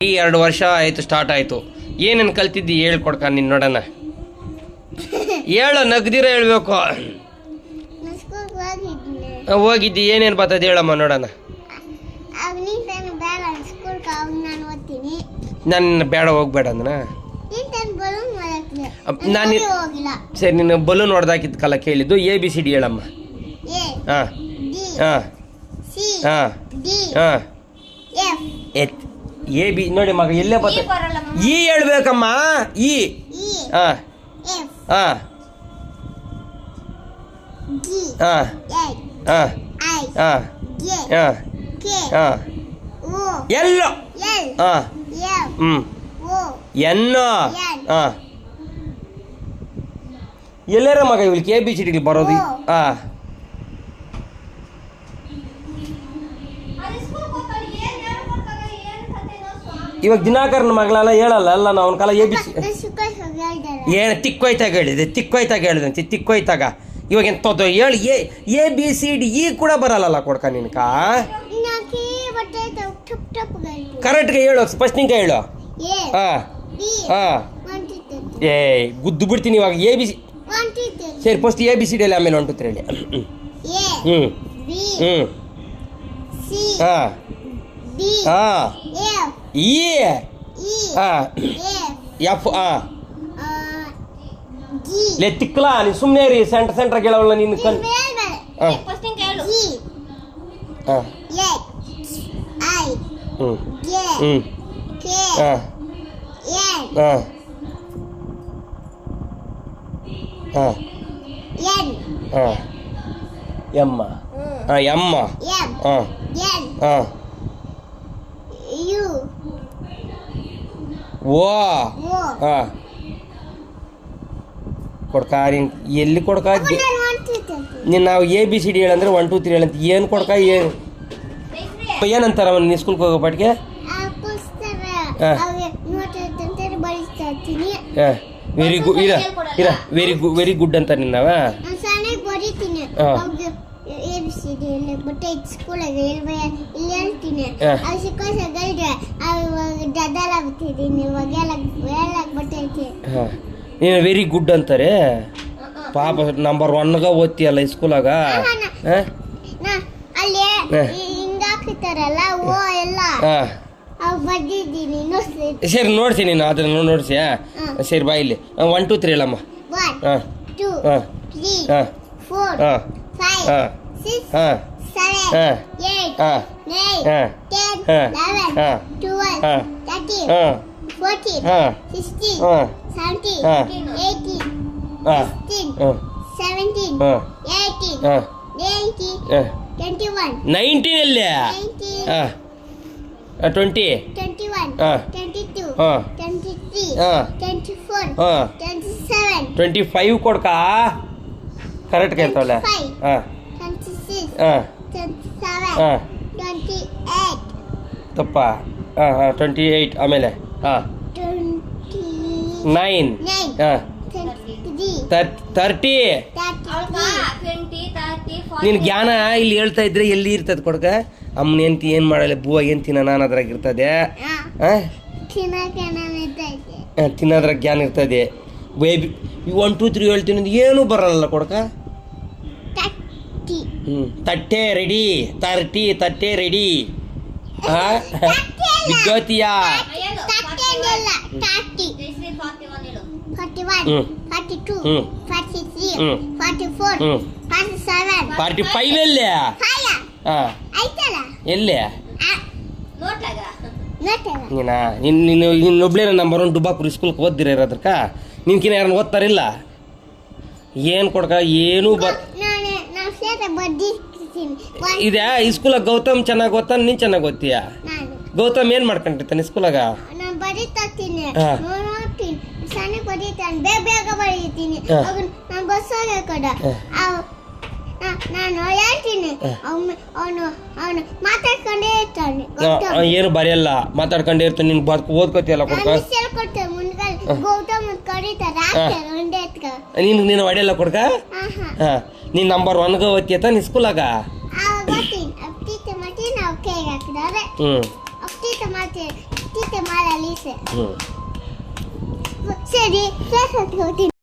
ಈ 2 ವರ್ಷ ಆಯಿತು ಸ್ಟಾರ್ಟ್ ಆಯಿತು. ಏನೇನು ಕಲ್ತಿದ್ದಿ ಹೇಳ್ಕೊಡ್ಕ ನೀನು ನೋಡೋಣ. ಹೇಳು, ನಗ್ದಿರ ಹೇಳ್ಬೇಕು. ಹೋಗಿದ್ದಿ, ಏನೇನು ಬರ್ತದೆ ಹೇಳಮ್ಮ ನೋಡೋಣ. ನಾನು ಬೇಡ, ಹೋಗ್ಬೇಡ ಅಂದನ. ನಾನು ಸರಿ, ನೀನು ಬಲೂನ್ ಹೊಡೆದಾಕಿದ್ ಕಲ ಕೇಳಿದ್ದು. ABCD ಹೇಳಮ್ಮ. ಹಾಂ ಹಾಂ ಹಾಂ ಹಾಂ AB ನೋಡಿ ಮಗ, ಎಲ್ಲೇ ಬರ್ತದೆ. ಈ ಹೇಳ್ಬೇಕಮ್ಮ. ಈ ಹಾಂ ಹಾಂ ಹಾಂ ಹಾಂ ಹಾಂ ಹಾಂ ಹಾಂ ಎಲ್ಲೋ ಹಾಂ ಹ್ಞೂ ಎನ್ನೋ ಹಾಂ ಎಲ್ಲಾರ ಮಗ ಇವಳಿಗೆ ABCD ಬರೋದು. ಹಾಂ ಇವಾಗ ದಿನಾಕರನ ಮಗಳಲ್ಲ ಹೇಳಲ್ಲ ಅಲ್ಲ, ನಾವು ಅವನ ಕಾಲ ABC ಏನು ತಿಕ್ಕೋಯ್ತಾಗ ಹೇಳಿದೆ, ತಿಕ್ಕೋಯ್ತಾಗ ಹೇಳಿದಂತೆ, ತಿಕ್ಕೋಯ್ತಾಗ. ಇವಾಗ ಎಂಥದ್ದು ಹೇಳಿ. ABCD ಈ ಕೂಡ ಬರಲ್ಲ ಕೊಡ್ಕ ನಿನ್ಕ. ಕರೆಕ್ಟ್ಗೆ ಹೇಳು, ಸ್ಪಷ್ಟನಿಂಕ ಹೇಳು. ಹಾಂ ಹಾಂ ಗುದ್ದು ಬಿಡ್ತೀನಿ ಇವಾಗ. ABC ಸರಿ, ಫಸ್ಟ್ ABCD ಅಲ್ಲಿ, ಆಮೇಲೆ 1 2 3 ಹೇಳಿ. ಹ್ಞೂ ಹ್ಞೂ ಹಾಂ ಹಾಂ ಈ ಹಾಂ F ಹಾಂ ಲೇ ತಿಕ್ಲಾ, ನೀನು ಸುಮ್ಮನೆ ರೀ. ಸೆಂಟ್ರ್ ಕೇಳವಲ್ಲ ನೀನು. ಹಾಂ ಹಾಂ ಹ್ಞೂ ಹ್ಞೂ ಹಾಂ ಹಾಂ ಹಾಂ ಹಾಂ ಎಮ್ಮ ಹಾಂ ಎಮ್ಮ ಹಾಂ ಹಾಂ ಓ ಹಾಂ ಕೊಡ್ಕ. ನೀನು ಎಲ್ಲಿ ಕೊಡ್ಕ? ನೀನು ನಾವು ABCD ಹೇಳಂದ್ರೆ 1 2 3 ಹೇಳಂತ. ಏನು ಕೊಡ್ಕ? ಏನಂತಾರ ಅವನು ಸ್ಕೂಲ್ಗೆ ಹೋಗೋ ಪಾಟಿಗೆ? ಹಾಂ ಹಾಂ ವೆರಿ ಗುಡ್. ಇರ ವೆರಿ ಗುಡ್ ಅಂತ ನಿನ್ನವ. ನೀನು ವೆರಿ ಗುಡ್ ಅಂತಾರೆ. ಪಾಪ ನಂಬರ್ 1ಗ ಓದ್ತೀಯಲ್ಲ ಸ್ಕೂಲಾಗ. ಸರಿ ನೋಡ್ತೀನಿ ನಾನು ಅದನ್ನ ನೋಡ್ಸಿ. ಸರಿ ಬಾ ಇಲ್ಲಿ. 1 2 3 ಹೇಳಮ್ಮ. ಹಾಂ 2 3 4 ಹಾಂ 5 6 ಹಾಂ 7 8 ಹಾಂ 9 10 11 12 13 14 16 17 18 16 17 18 19 21 19 ಅಲ್ಲೇ. ಹಾಂ 20 21 ಹಾಂ 22 ಹಾಂ 23 ಹಾಂ 24 ಹಾಂ 27 25 ಕೊಡ್ಕ. ಕರೆಕ್ಟ್ ಕೇಳ್ತಾವಲ್ಲ. ಹಾಂ 26 ಹಾಂ 27 ಹಾಂ 28 ತಪ್ಪ. ಹಾಂ ಹಾಂ 28 ಆಮೇಲೆ ಹಾಂ 9 ಹಾಂ 30. ನಿನ್ ಜ್ಞಾನ ಇಲ್ಲಿ ಹೇಳ್ತಾ ಇದ್ರೆ ಎಲ್ಲಿ ಇರ್ತದೆ ಕೊಡ್ಕ? ಅಮ್ಮನ ಎಂತಿ ಏನು ಮಾಡಲ್ಲ, ಬೂವ ಏನು ತಿನ್ನ ನಾನು ಅದ್ರಾಗ ಇರ್ತದೆ. ತಿನ್ನೋದ್ರಾಗ ಜ್ಞಾನ ಇರ್ತದೆ. 1 2 3 ಹೇಳ್ತೀನಿ ಅಂದ್ರೆ ಏನೂ ಬರಲ್ಲ ಕೊಡ್ಕ. ತಟ್ಟೆ ರೆಡಿ. 30 ತಟ್ಟೆ ರೆಡಿ. ಹಾಂ ವಿದ್ಯೋತಿಯ 45 ಎಲ್ಲೇ? ಹಾಂ ಎಲ್ಲೇ? ನೀನೊಬ್ಳೇ ನಂಬರ್ 1 ಡುಬಾಪುರ ಸ್ಕೂಲ್ಗೆ ಓದ್ದಿರ ಇರೋದ್ರಕ್ಕ. ನಿನ್ಕಿನ ಯಾರನ್ನ ಓದ್ತಾರಿಲ್ಲ. ಏನು ಕೊಡ್ಕ? ಏನೂ ಇದೆ ಈ ಸ್ಕೂಲಾಗ. ಗೌತಮ್ ಚೆನ್ನಾಗಿ ಓದ್ತಾನ, ನೀನು ಚೆನ್ನಾಗಿ ಓದ್ತೀಯ. ಗೌತಮ್ ಏನು ಮಾಡ್ಕೊಂಡಿರ್ತಾನೆ ಸ್ಕೂಲಾಗ? ಏನು ಬರೆಯಲ್ಲ, ಮಾತಾಡ್ಕೊಂಡೇ ಇರ್ತಾನೆ. ನೀನು ಓದ್ಕೋತಿಯಲ್ಲ ಕೊಡ್ಕ. ನೀನು ಹೊಡೆಯಲ್ಲ ಕೊಡ್ಕ. ಹಾಂ ನೀನು ನಂಬರ್ 1ಗ ಓದ್ತೀಯತ ನೀನು ಸ್ಕೂಲಾಗ? ಹ್ಞೂ 26. ಹ್ಞೂ ಸರಿ, ಕ್ಲಾಸ್ ಹತ್ಕೊತೀನಿ.